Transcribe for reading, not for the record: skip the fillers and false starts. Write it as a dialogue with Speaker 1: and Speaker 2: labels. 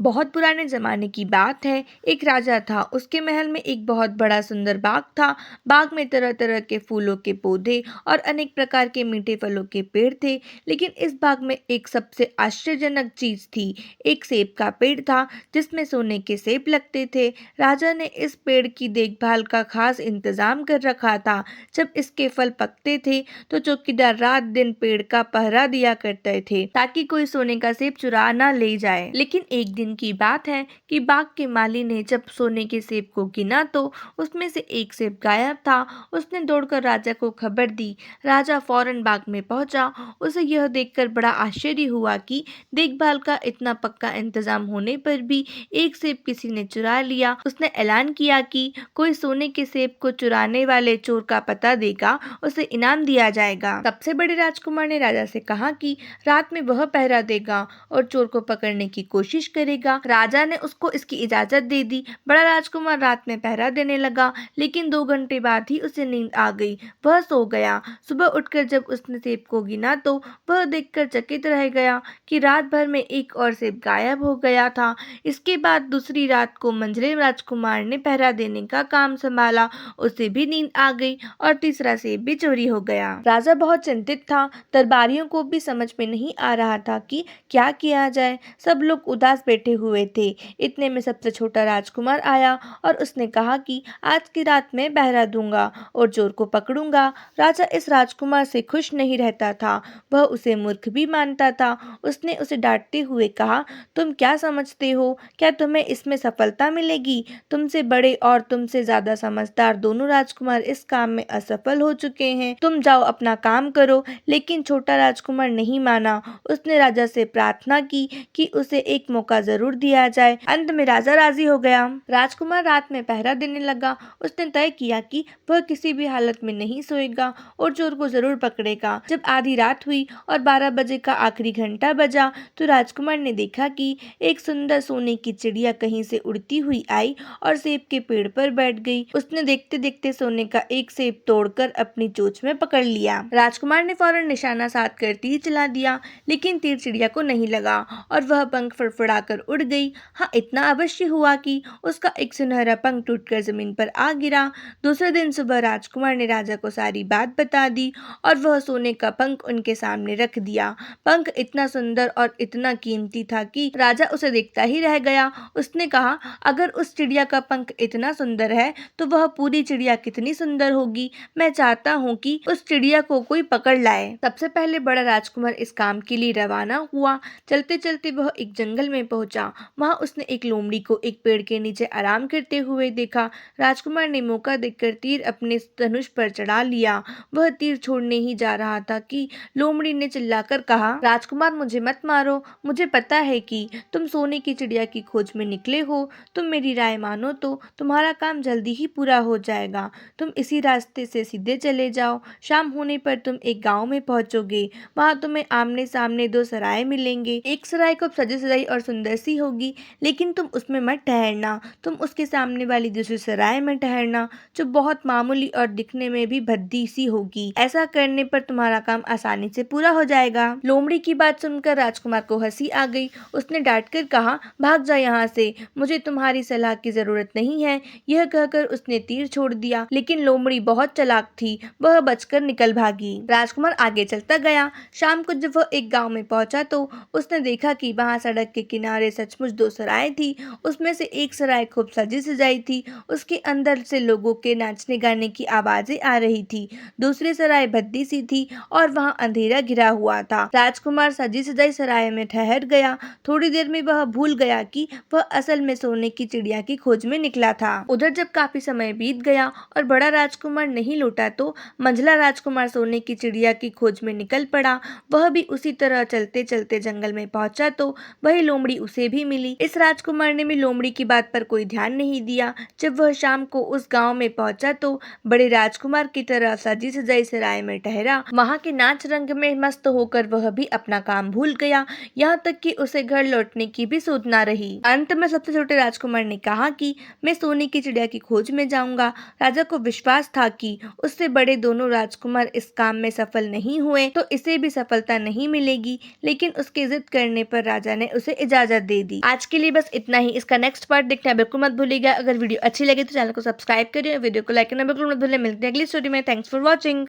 Speaker 1: बहुत पुराने ज़माने की बात है। एक राजा था, उसके महल में एक बहुत बड़ा सुंदर बाग था। बाग में तरह तरह के फूलों के पौधे और अनेक प्रकार के मीठे फलों के पेड़ थे। लेकिन इस बाग में एक सबसे आश्चर्यजनक चीज़ थी। एक सेब का पेड़ था जिसमें सोने के सेब लगते थे। राजा ने इस पेड़ की देखभाल का खास इंतजाम कर रखा था। जब इसके फल पकते थे तो चौकीदार रात दिन पेड़ का पहरा दिया करते थे ताकि कोई सोने का सेब चुरा ना ले जाए। लेकिन एक दिन की बात है कि बाग के माली ने जब सोने के सेब को गिना तो उसमें से एक सेब गायब था। उसने दौड़कर राजा को खबर दी। राजा फौरन बाग में पहुंचा। उसे यह देखकर बड़ा आश्चर्य हुआ कि देखभाल का इतना पक्का इंतजाम होने पर भी एक सेब किसी ने चुरा लिया। उसने ऐलान किया कि कोई सोने के सेब को चुराने वाले चोर का पता देगा, उसे इनाम दिया जाएगा। सबसे बड़े राजकुमार ने राजा से कहा कि रात में वह पहरा देगा और चोर को पकड़ने की कोशिश करेगा। राजा ने उसको इसकी इजाजत दे दी। बड़ा राजकुमार रात में पहरा देने लगा, लेकिन 2 घंटे बाद ही उसे नींद आ गई। वह सो गया। सुबह उठकर जब उसने सेब को गिना तो वह देखकर चकित रह गया कि रात भर में एक और सेब गायब हो गया था। इसके बाद दूसरी रात को मंझले राजकुमार ने पहरा देने का काम संभाला। उसे भी नींद आ गई और तीसरा सेब भी चोरी हो गया। राजा बहुत चिंतित था। दरबारियों को भी समझ में नहीं आ रहा था कि क्या किया जाए। सब लोग उदास बैठे हुए थे। इतने में सबसे छोटा राजकुमार आया और उसने कहा कि आज की रात मैं पहरा दूंगा और चोर को पकड़ूंगा। राजा इस राजकुमार से खुश नहीं रहता था। वह उसे मूर्ख भी मानता था। उसने उसे डांटते हुए कहा, तुम क्या समझते हो? क्या तुम्हें इसमें सफलता मिलेगी? तुमसे बड़े और तुमसे ज्यादा समझदार दोनों राजकुमार इस काम में असफल हो चुके हैं। तुम जाओ अपना काम करो। लेकिन छोटा राजकुमार नहीं माना। उसने राजा से प्रार्थना की कि उसे एक मौका जरूर दिया जाए। अंत में राजा राजी हो गया। राजकुमार रात में पहरा देने लगा। उसने तय किया कि वह किसी भी हालत में नहीं सोएगा और चोर को जरूर पकड़ेगा। जब आधी रात हुई और 12 बजे का आखिरी घंटा बजा तो राजकुमार ने देखा कि एक सुंदर सोने की चिड़िया कहीं से उड़ती हुई आई और सेब के पेड़ पर बैठ गई। उसने देखते देखते सोने का एक सेब तोड़कर अपनी चोंच में पकड़ लिया। राजकुमार ने फौरन निशाना साध कर तीर चला दिया, लेकिन तीर चिड़िया को नहीं लगा और वह पंख फड़फड़ाकर उड़ गई। हाँ, इतना अवश्य हुआ कि उसका एक सुनहरा पंख टूटकर जमीन पर आ गिरा। दूसरे दिन सुबह राजकुमार ने राजा को सारी बात बता दी और वह सोने का पंख उनके सामने रख दिया। पंख इतना सुंदर और इतना कीमती था कि राजा उसे देखता ही रह गया। उसने कहा, अगर उस चिड़िया का पंख इतना सुंदर है तो वह पूरी चिड़िया कितनी सुंदर होगी। मैं चाहता हूँ कि उस चिड़िया को कोई पकड़ लाए। सबसे पहले बड़ा राजकुमार इस काम के लिए रवाना हुआ। चलते चलते वह एक जंगल में पहुंचा। वहां उसने एक लोमड़ी को एक पेड़ के नीचे आराम करते हुए देखा। राजकुमार ने मौका देखकर तीर अपने धनुष पर चढ़ा लिया। वह तीर छोड़ने ही जा रहा था कि लोमड़ी ने चिल्लाकर कहा, राजकुमार मुझे मत मारो। मुझे पता है कि तुम सोने की चिड़िया की खोज में निकले हो। तुम मेरी राय मानो तो तुम्हारा काम जल्दी ही पूरा हो जाएगा। तुम इसी रास्ते से सीधे चले जाओ। शाम होने पर तुम एक गांव में पहुंचोगे। वहां तुम्हें आमने सामने 2 सराय मिलेंगे। एक सराय खूब सजी सजाई और सुंदर सी होगी, लेकिन तुम उसमें मत ठहरना। तुम उसके सामने वाली दूसरी सराय में ठहरना, जो बहुत मामूली और दिखने में भी भद्दी सी होगी। ऐसा करने पर तुम्हारा काम आसानी से पूरा हो जाएगा। लोमड़ी की बात सुनकर राजकुमार को हंसी आ गई। उसने डांट कर कहा, भाग जा यहाँ से। मुझे तुम्हारी सलाह की जरूरत नहीं है। यह कहकर उसने तीर छोड़ दिया, लेकिन लोमड़ी बहुत चालाक थी। वह बचकर निकल भागी। राजकुमार आगे चलता गया। शाम को जब वह एक गांव में पहुंचा तो उसने देखा कि वहां सड़क के किनारे सचमुच 2 सराय थी। उसमें से एक सराय खूब सजी सजाई थी। उसके अंदर से लोगों के नाचने गाने की आवाजें आ रही थी। दूसरी सराय भद्दी सी थी और वहां अंधेरा घिरा हुआ था। राजकुमार सजी सजाई सराय में ठहर गया। थोड़ी देर में वह भूल गया कि वह असल में सोने की चिड़िया की खोज में निकला था। उधर जब काफी समय बीत गया और बड़ा राजकुमार नहीं लौटा तो मंझला राजकुमार सोने की चिड़िया की खोज में निकल पड़ा। वह भी उसी तरह चलते चलते जंगल में पहुंचा तो वही लोमड़ी उसे भी मिली। इस राजकुमार ने भी लोमड़ी की बात पर कोई ध्यान नहीं दिया। जब वह शाम को उस गांव में पहुंचा तो बड़े राजकुमार की तरह सजी सजाई सराय में ठहरा। वहां के नाच रंग में मस्त होकर वह भी अपना काम भूल गया। यहाँ तक कि उसे घर लौटने की भी सूझ ना रही। अंत में सबसे छोटे राजकुमार ने कहा कि मैं सोने की चिड़िया की खोज में जाऊंगा। राजा को विश्वास था कि उससे बड़े दोनों राजकुमार इस काम में सफल नहीं हुए तो इसे भी सफलता नहीं मिलेगी, लेकिन उसके जिद करने पर राजा ने उसे इजाजत दे दी। आज के लिए बस इतना ही। इसका नेक्स्ट पार्ट देखना बिल्कुल मत भूलिएगा। अगर वीडियो अच्छी लगे तो चैनल को सब्सक्राइब करिए और वीडियो को लाइक करना बिल्कुल मत भूलिए। मिलते हैं अगली स्टोरी में। Thanks for watching.